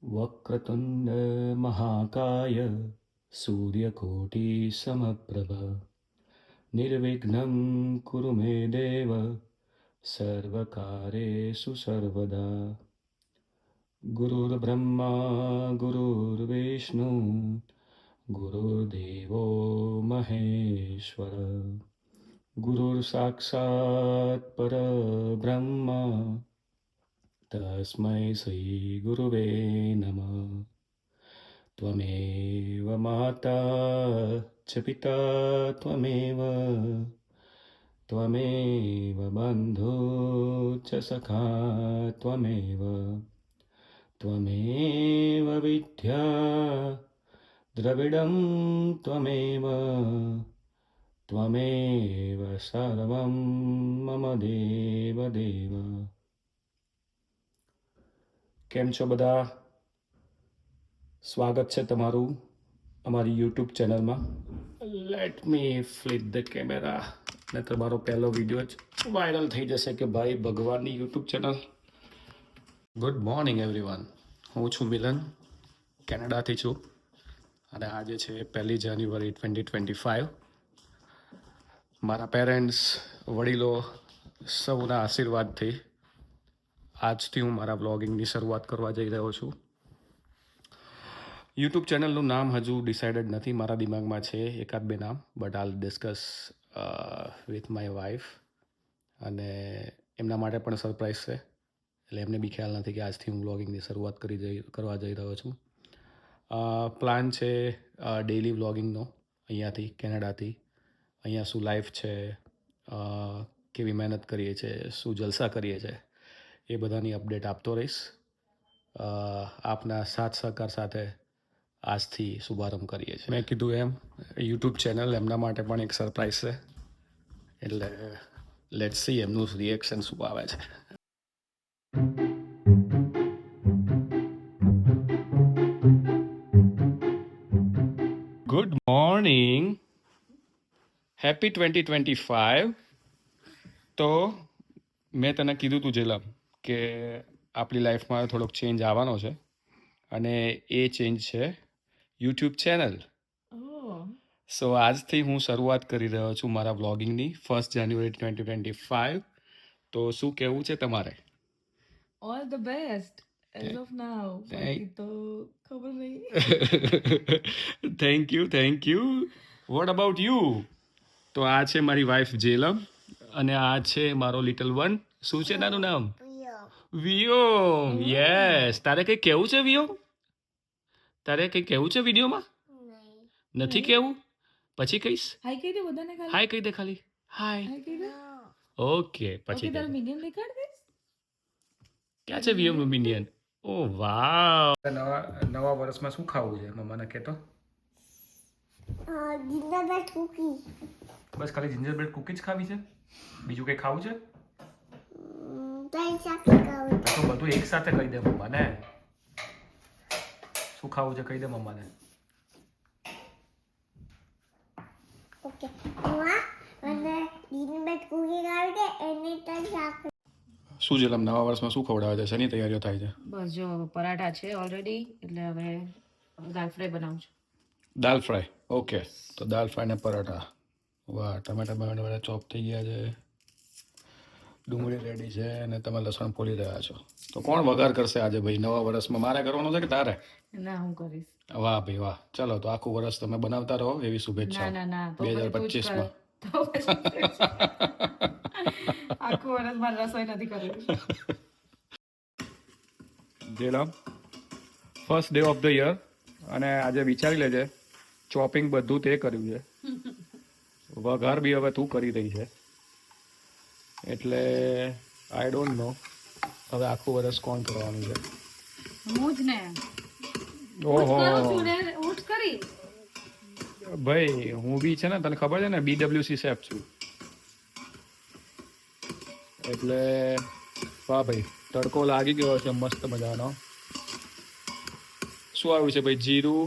वक्रतुण्ड महाकाय सूर्यकोटिसमप्रभ निर्विघ्नं कुरु मे देव सर्वकार्येषु सर्वदा। गुरुर्ब्रह्मा गुरुर्विष्णु गुरुर्देवो महेश्वर गुरुर्साक्षात् परब्रह्म तस्मै श्री गुरुवे नमः। त्वमेव माता च पिता त्वमेव बन्धु च सखा त्वमेव विद्या द्रविडं त्वमेव सर्वं मम देव। કેમ છો બધા? સ્વાગત છે તમારું અમારી યુટ્યુબ ચેનલમાં. Let me flip the camera. ને તમારો પહેલો વિડીયો જ વાયરલ થઈ જશે કે ભાઈ ભગવાનની YouTube channel. Good morning everyone. હું છું મિલન, કેનેડાથી છું અને આજે છે 1 જાન્યુઆરી 2025. મારા પેરેન્ટ્સ, વડીલો સૌના આશીર્વાદથી આજથી હું મારા બ્લોગિંગની શરૂઆત કરવા જઈ રહ્યો છું. યુટ્યુબ ચેનલનું નામ હજુ ડિસાઇડેડ નથી, મારા દિમાગમાં છે એકાદ બે નામ, બટ આલ ડિસ્કસ વિથ માય વાઈફ. અને એમના માટે પણ સરપ્રાઈઝ છે, એટલે એમને બી ખ્યાલ નથી કે આજથી હું બ્લોગિંગની શરૂઆત કરવા જઈ રહ્યો છું. પ્લાન છે ડેઇલી વ્લોગિંગનો, અહીંયાથી કેનેડાથી. અહીંયા શું લાઈફ છે, કેવી મહેનત કરીએ છીએ, શું જલસા કરીએ છીએ, એ બધાની અપડેટ આપતો રહીશ. આપના સાથ સહકાર સાથે આજથી શુભારંભ કરીએ છીએ. મેં કીધું એમ યુટ્યુબ ચેનલ એમના માટે પણ એક સરપ્રાઈઝ છે, એટલે લેટ્સ સી એમનું રિએક્શન શું આવે છે. Good morning, happy 2025. તો મેં તને કીધું તું જેલમ કે આપણી લાઈફમાં થોડોક ચેન્જ આવવાનો છે, અને એ ચેન્જ છે યુટ્યુબ ચેનલ. સો આજથી હું શરૂઆત કરી રહ્યો છું મારા વ્લોગિંગની 1 જાન્યુઆરી 2025. તો શું કહેવું છે તમારે? All the best as of now. બાકી તો ખબર નહીં. Thank you. What about you? તો આ છે મારી વાઈફ જેલમ, અને આ છે મારો લિટલ વન. શું છે તારું નામ? વિયો. યસ. તારે કંઈ કહેવું છે વિયો? તારે કંઈ કહેવું છે વિડીયોમાં? નથી કહેવું? પછી કહીશ. હાય કહી દે બધાને ખાલી. હાય કહી દે ખાલી. હાય. હાય કહી દે. ઓકે. પછી ઓકે, તારું મિનિયન દેખાડ દે. ક્યાં છે વિયો મિનિયન? ઓ વાવ. નવા વર્ષમાં શું ખાવું છે મમ્માને કહેતો? જિંજરબ્રેડ કૂકી. બસ ખાલી જિંજરબ્રેડ કૂકી જ ખાવી છે? બીજું કંઈ ખાવું છે? દહીં સાથે ખાવું. તો બધું એક સાથે કહી દે મમ્માને. શું ખાવું છે કહી દે મમ્માને. ઓકે. અને જિંજરબ્રેડ કૂકી ખાવી છે એને તો શાક. શું છે નવા વર્ષમાં શું ખવડાવે છે? શેની તૈયારીઓ થાય છે? બસ જો પરાઠા છે ઓલરેડી, એટલે હવે દાલ ફ્રાય બનાવું છું. દાલ ફ્રાય. ઓકે. તો દાલ ફ્રાય ને પરાઠા. વાહ. ટમેટા બધા ચોપ થઈ ગયા છે, ડુંગળી રેડી છે, અને તમે લસણ ફોલી રહ્યા છો. તો કોણ વઘાર કરશે આજે ભાઈ નવા વર્ષમાં? મારે કરવાનો છે કે તારે? ના, હું કરીશ. વાહ ભાઈ વાહ. ચલો તો આખું વર્ષ તમે બનાવતા રહો એવી શુભેચ્છા. ના 2025માં આખું વર્ષ મારે રસોઈ નથી કરવી. Jhelum, first day of the year, અને આજે વિચારી લેજે ચોપિંગ બધું તે કર્યું છે, વઘાર બી હવે તું કરી રહી છે, એટલે આઈ ડોન્ટ નો હવે આખું વર્ષ કોણ કરવાનું છે. હું જ ને. ઓહો હું જ કરી. ભાઈ, હું બી છે ને, તને ખબર છે ને BWC શેફ છું, એટલે વાહ ભાઈ તડકો લાગી ગયો છે મસ્ત મજાનો. શું આવ્યું છે ભાઈ? જીરું,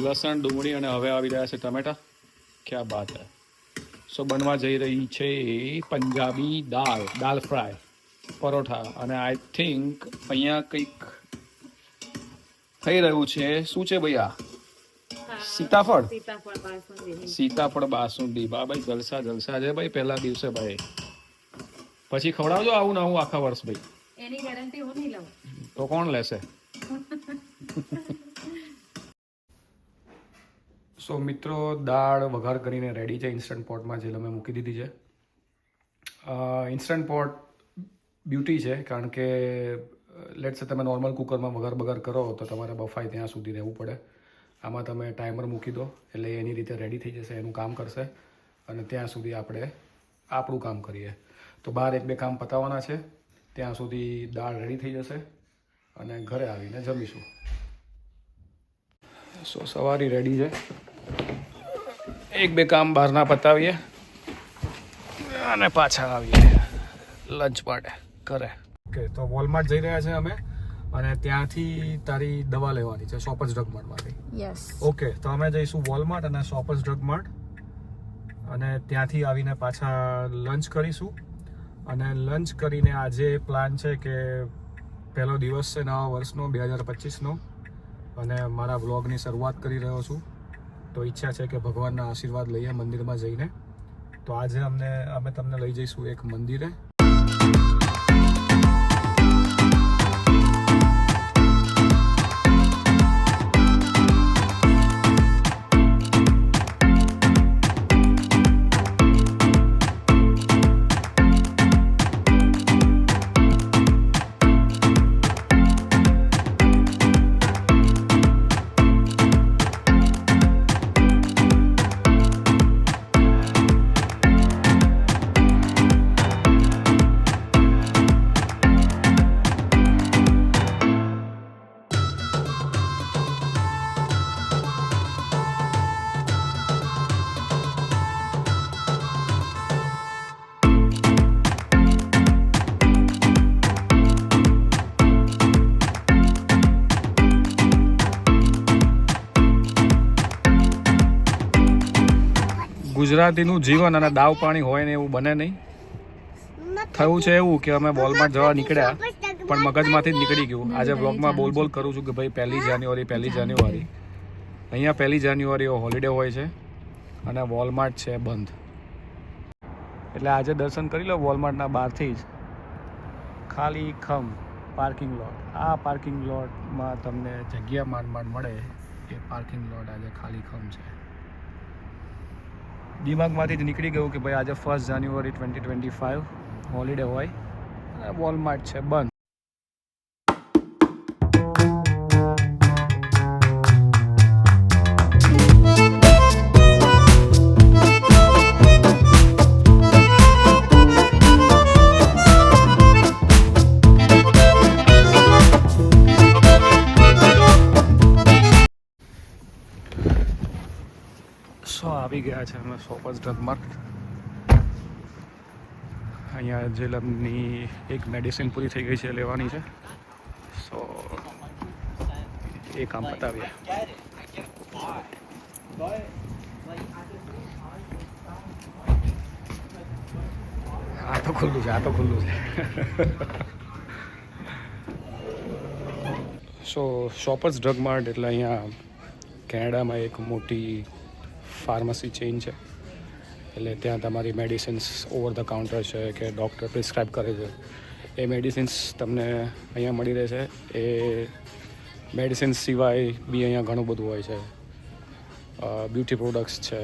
લસણ, ડુંગળી, અને હવે આવી રહ્યા છે ટમેટા. ક્યાં બાત હે. સો બનવા જઈ રહી છે પંજાબી દાલ ફ્રાય, પરોઠા, અને આઈ થિંક અહીંયા કંઈક થઈ રહ્યું છે શું છે ભૈયા? સીતાફળ સીતાફળ બાસુંદી. બા ભાઈ જલસા જલસા છે ભાઈ પહેલા દિવસે ભાઈ. પછી ખવડાવજો આવું ને આવું આખા વર્ષ ભાઈ. એની ગેરંટી હું નહીં લઉં. તો કોણ લેશે? સો મિત્રો દાળ વઘાર કરીને રેડી છે ઇન્સ્ટન્ટ પોટમાં, જે અમે મૂકી દીધી છે. ઇન્સ્ટન્ટ પોટ બ્યુટી છે કારણ કે લેટ્સ તમે નોર્મલ કુકરમાં વઘાર બઘાર કરો તો તમારે બફાય ત્યાં સુધી રહેવું પડે. આમાં તમે ટાઈમર મૂકી દો એટલે એની રીતે રેડી થઈ જશે, એનું કામ કરશે અને ત્યાં સુધી આપણે આપણું કામ કરીએ. તો બહાર 1-2 કામ પતાવવાના છે, ત્યાં સુધી દાળ રેડી થઈ જશે અને ઘરે આવીને જમીશું. સો સવારી રેડી છે. 1-2 કામ બહારના પતાવીએ અને પાછા આવીએ લંચ માટે ઘરે. ઓકે, તો વોલમાર્ટ જઈ રહ્યા છે અમે અને ત્યાંથી તારી દવા લેવાની છે શોપર્સ ડ્રગ માર્ટમાંથી. યસ. ઓકે, તો અમે જઈશું વોલમાર્ટ અને શોપર્સ ડ્રગ માર્ટ અને ત્યાંથી આવીને પાછા લંચ કરીશું. અને લંચ કરીને આજે પ્લાન છે કે પહેલો દિવસ છે નવા વર્ષનો 2025નો અને મારા વ્લોગની શરૂઆત કરી રહ્યો છું. તો ઈચ્છા છે કે ભગવાનના આશીર્વાદ લઈએ મંદિરમાં જઈને. તો આજે અમે તમને લઈ જઈશું એક મંદિરે. ગુજરાતીનું જીવન અને દાવ પાણી હોય ને એવું બને નહીં. થયું છે એવું કે અમે વોલમાર્ટ જવા નીકળ્યા પણ મગજમાંથી જ નીકળી ગયું. આજે બ્લોગમાં બોલ કરું છું કે ભાઈ 1 જાન્યુઆરી. અહીંયા 1 જાન્યુઆરી હોલિડે હોય છે અને વોલમાર્ટ છે બંધ. એટલે આજે દર્શન કરી લો વોલમાર્ટના બહારથી જ. ખાલી ખમ પાર્કિંગ લોટ. આ પાર્કિંગ લોટમાં તમને જગ્યા માંડ મળે એ પાર્કિંગ લોટ આજે ખાલી ખમ છે. દિમાગમાંથી જ નીકળી ગયું કે ભાઈ આજે 1 જાન્યુઆરી 2025 હોલિડે હોય અને વોલમાર્ટ છે બંધ. સો આવી ગયા છે અમે શોપર્સ ડ્રગ માર્ટ. અહીંયા જેલમની એક મેડિસિન પૂરી થઈ ગઈ છે, લેવાની છે. સો એ કામ પતાવીએ. આ તો ખુલ્લું છે. સો શોપર્સ ડ્રગ માર્ટ એટલે અહીંયા કેનેડામાં એક મોટી ફાર્મસી ચેઇન છે. એટલે ત્યાં તમારી મેડિસિન્સ ઓવર ધ કાઉન્ટર છે કે ડૉક્ટર પ્રિસ્ક્રાઇબ કરે છે એ મેડિસિન્સ તમને અહીંયા મળી રહે છે. એ મેડિસિન્સ સિવાય બી અહીંયા ઘણું બધું હોય છે. બ્યુટી પ્રોડક્ટ્સ છે,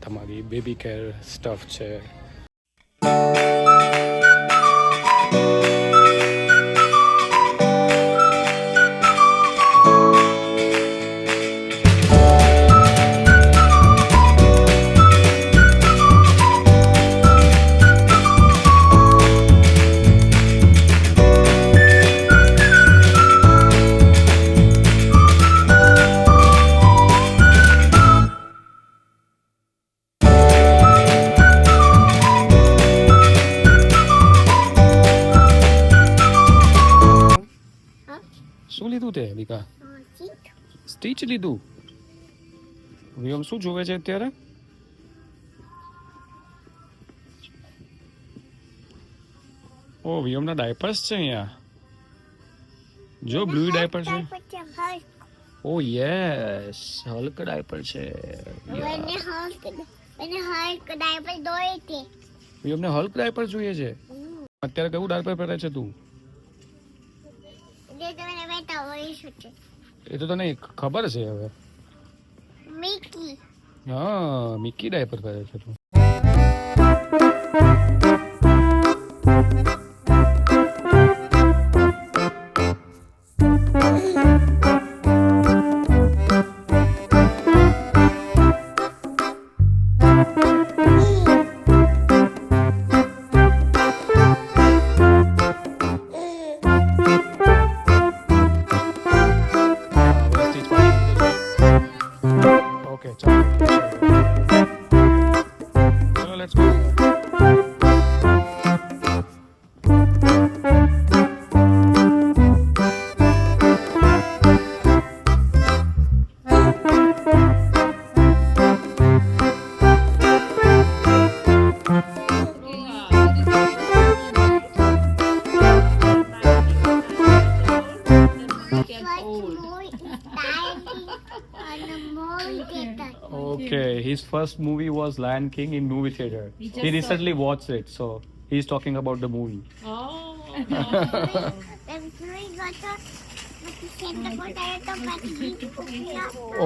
તમારી બેબી કેર સ્ટફ છે. શું લીધું તે વિકા? સ્ટીચ લીધું? વિયમ શું જોવે છે અત્યારે? ઓ વિયમના ડાયપર્સ છે અહીંયા. જો બ્લુ ડાયપર છે. પછી હલ્ક. ઓ યસ, હલ્ક ડાયપર છે. મને હલ્ક ડાયપર દોય છે. અમને હલ્ક ડાયપર જોઈએ છે. અત્યારે કયું ડાયપર પહેરે છે તું? જે તમે બેટા હોય શું છે? એ તો તને ખબર છે હવે. મિકી. હા, મિકી ડાયપર પહેરે છે તું. ઓકે, ચાલો. ચલો, let's go. Okay, his first movie was Lion King in movie theater. He just He saw- recently watched it, so he's talking about the movie. Oh.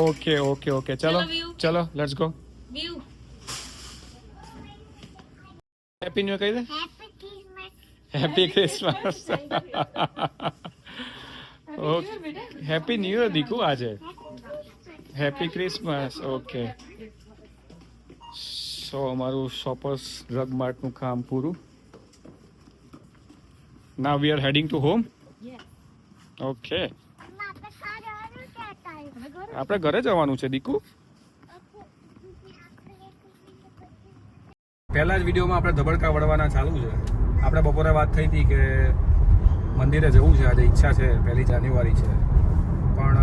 Okay, okay, okay. Chalo, Chalo, View. chalo, let's go. View. Happy New Year કહી દે. Happy Happy Christmas. Christmas. Okay. Happy New Year દીકુ આજે. Happy Christmas. Okay. So અમારું shoppers drug માર્ટનું કામ પૂરું. Now we are heading to home. Yes. Okay. આપણે ઘરે જવાનું છે દીકુ. પહેલા જ વિડીયોમાં આપણે ધબડકા વળવાના ચાલુ છે. આપણે બપોરે વાત થઈ હતી કે મંદિરે જવું છે, આજે ઈચ્છા છે, 1 જાન્યુઆરી છે, પણ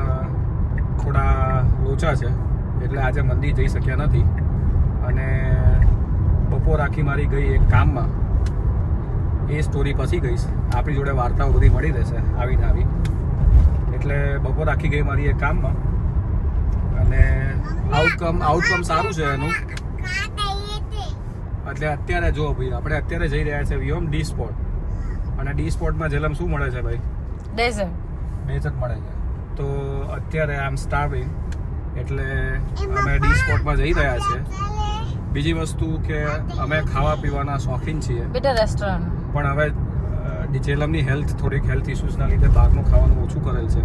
થોડા લોચા છે એટલે આજે મંદિર જઈ શક્યા નથી. અને બપોર આખી મારી ગઈ એક કામમાં. એ સ્ટોરી પછી ગઈશ. આપણી જોડે વાર્તાઓ બધી મળી રહેશે આવીને આવી. એટલે બપોર આખી ગઈ મારી એક કામમાં અને આઉટકમ સારું છે એનું. એટલે અત્યારે જો ભાઈ આપણે અત્યારે જઈ રહ્યા છે વ્યોમ ડી સ્પોટ. અને ડી સ્પોટમાં જેલમ શું મળે છે ભાઈ? ડેઝર્ટ મળે છે. તો અત્યારે આઈ એમ સ્ટાર્વિંગ એટલે અમે ડી સ્પોટમાં જઈ રહ્યા છે. બીજી વસ્તુ કે અમે ખાવા પીવાના શોખીન છીએ બેટા રેસ્ટોરન્ટ. પણ હવે જેલમની થોડીક હેલ્થ ઇસ્યુઝના લીધે બહારનું ખાવાનું ઓછું કરેલ છે.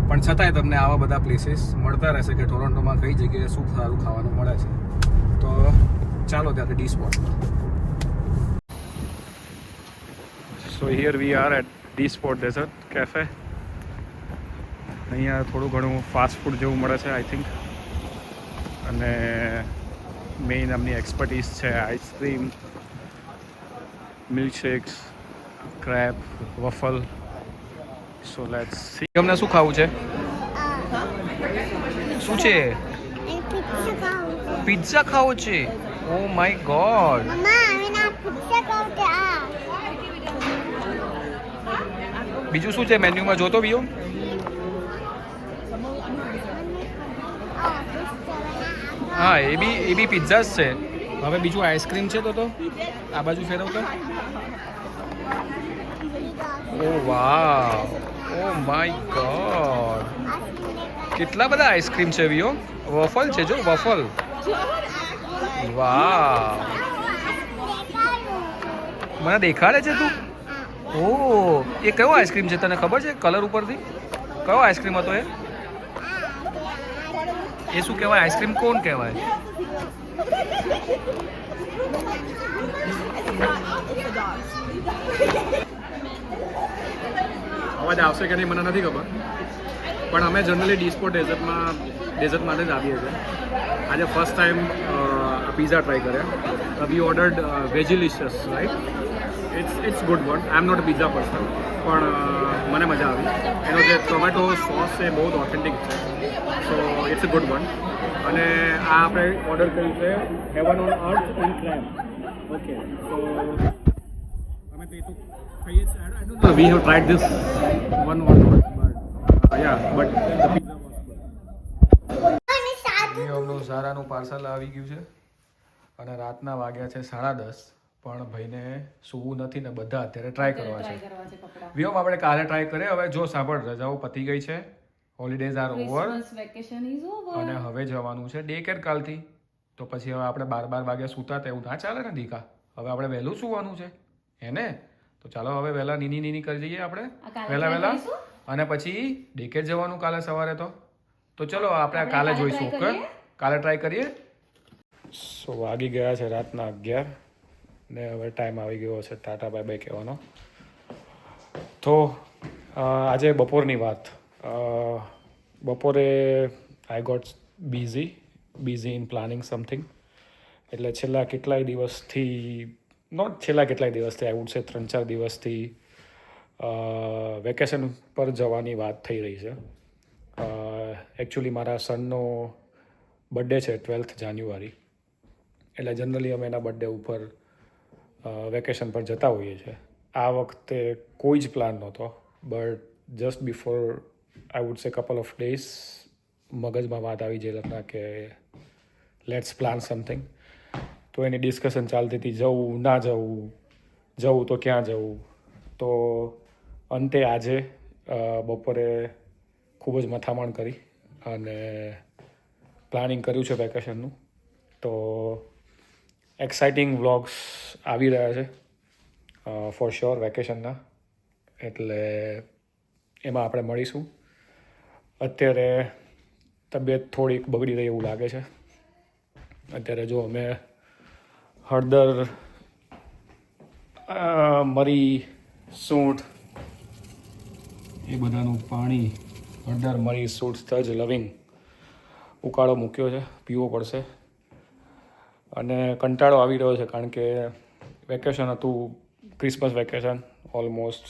પણ છતાંય તમને આવા બધા પ્લેસીસ મળતા રહેશે કે ટોરોન્ટોમાં કઈ જગ્યાએ શું સારું ખાવાનું મળે છે. તો ચાલો ત્યારે the spot. So here we are at the spot dessert cafe. અહીંયા થોડું ઘણું ફાસ્ટ ફૂડ જેવું મળે છે આઈ થિંક. અને મેઇન આમની એક્સપર્ટીઝ છે ice cream, milkshakes, crepe, waffle. So let's see. તમને શું ખાવું છે? શું છે? પિઝા ખાવો છે? Oh my god. બીજું શું છે મેન્યુમાં જોતો વિયો? હા, એ બી પિઝા જ છે. હવે બીજું આઈસ્ક્રીમ છે તો આ બાજુ ફેરવતો. ઓ વાવ, ઓ માય ગોડ, કેટલા બધા આઈસ્ક્રીમ છે વિયો. વફલ છે જો, વફલ. વાવ, મને દેખાડે છે તું? ઓ, એ કયો આઈસ્ક્રીમ છે તને ખબર છે કલર ઉપરથી? કયો આઈસ્ક્રીમ હતો એ? એ શું કહેવાય? આઈસ્ક્રીમ કોણ કહેવાય? અવાજ આવશે કે નહીં મને નથી ખબર, પણ અમે જનરલી ડી સ્પોટ ડેઝર્ટ માટે જ આવીએ છીએ. આજે ફર્સ્ટ ટાઈમ પિઝા ટ્રાય કર્યા. We ordered veglicious, right? It's good one. I am not a pizza person, પણ મને મજા આવી. એનો જે ટોમેટો સોસ છે બહુ જ ઓથેન્ટિક છે. So it's a good one. અને આ આપણે ઓર્ડર કર્યું છે heaven on earth in crepe. Okay, so અમે તો એ તો ખાઈએ જ. We have tried this one. Yeah but અને સાદું વિયોમનું ઝારાનું પાર્સલ આવી ગયું છે અને રાતના વાગ્યા છે 10:30 પણ ભાઈને સૂવું નથી ને બધા અત્યારે ટ્રાય કરવા છે વિયોમ આપણે કાલે ટ્રાય કરીએ હવે જો સાંભળ રજાઓ પતી ગઈ છે holidays are over vacation is over. અને હવે જવાનું છે ડે કેર કાલથી તો પછી હવે આપણે 12 વાગ્યા સૂતા એવું ના ચાલે ને દીકા હવે આપણે વહેલું સૂવાનું છે એને તો ચાલો હવે વહેલા નીની કરી દઈએ આપણે વહેલા અને પછી ડે કેર જવાનું કાલે સવારે તો ચલો આપણે કાલે જોઈશું ઓકે કાલે ટ્રાય કરીએ સો વાગી ગયા છે રાતના 11 ને હવે ટાઈમ આવી ગયો છે ટાટા બાય બાય કહેવાનો તો આજે બપોરની વાત બપોરે I got busy in planning something એટલે છેલ્લા કેટલાય દિવસથી આઈ વુડ સે 3-4 દિવસથી વેકેશન પર જવાની વાત થઈ રહી છે એકચ્યુઅલી મારા સનનો બર્થડે છે 12th જાન્યુઆરી એટલે જનરલી અમે એના બર્થડે ઉપર વેકેશન પર જતા હોઈએ છીએ આ વખતે કોઈ જ પ્લાન નહોતો but just before I would say couple of days મગજમાં વાત આવી જેલના કે લેટ્સ પ્લાન સમથિંગ તો એની ડિસ્કશન ચાલતી હતી જવું ના જવું તો ક્યાં જવું તો અંતે આજે બપોરે ખૂબ જ મથામણ કરી અને પ્લાનિંગ કર્યું છે વેકેશનનું તો એક્સાઇટિંગ વ્લોગ્સ આવી રહ્યા છે ફોર શ્યોર વેકેશનના એટલે એમાં આપણે મળીશું અત્યારે તબિયત થોડીક બગડી રહી એવું લાગે છે અત્યારે જો અમે હળદર મરી સૂંઠ એ બધાનું પાણી હળદર મરી સૂંઠ તજ લવિંગ ઉકાળો મૂક્યો છે પીવો પડશે અને કંટાળો આવી રહ્યો છે કારણ કે વેકેશન હતું Christmas vacation almost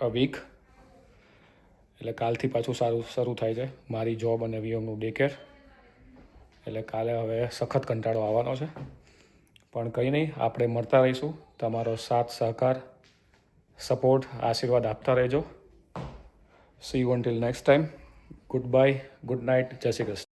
a week એટલે કાલથી પાછું શરૂ થાય છે મારી જોબ અને વિયોમનું ડે કેર એટલે કાલે હવે સખત કંટાળો આવવાનો છે પણ કંઈ નહીં આપણે મળતા રહીશું તમારો સાથ સહકાર સપોર્ટ આશીર્વાદ આપતા રહેજો C you until next time good bye good night જય શ્રી કૃષ્ણ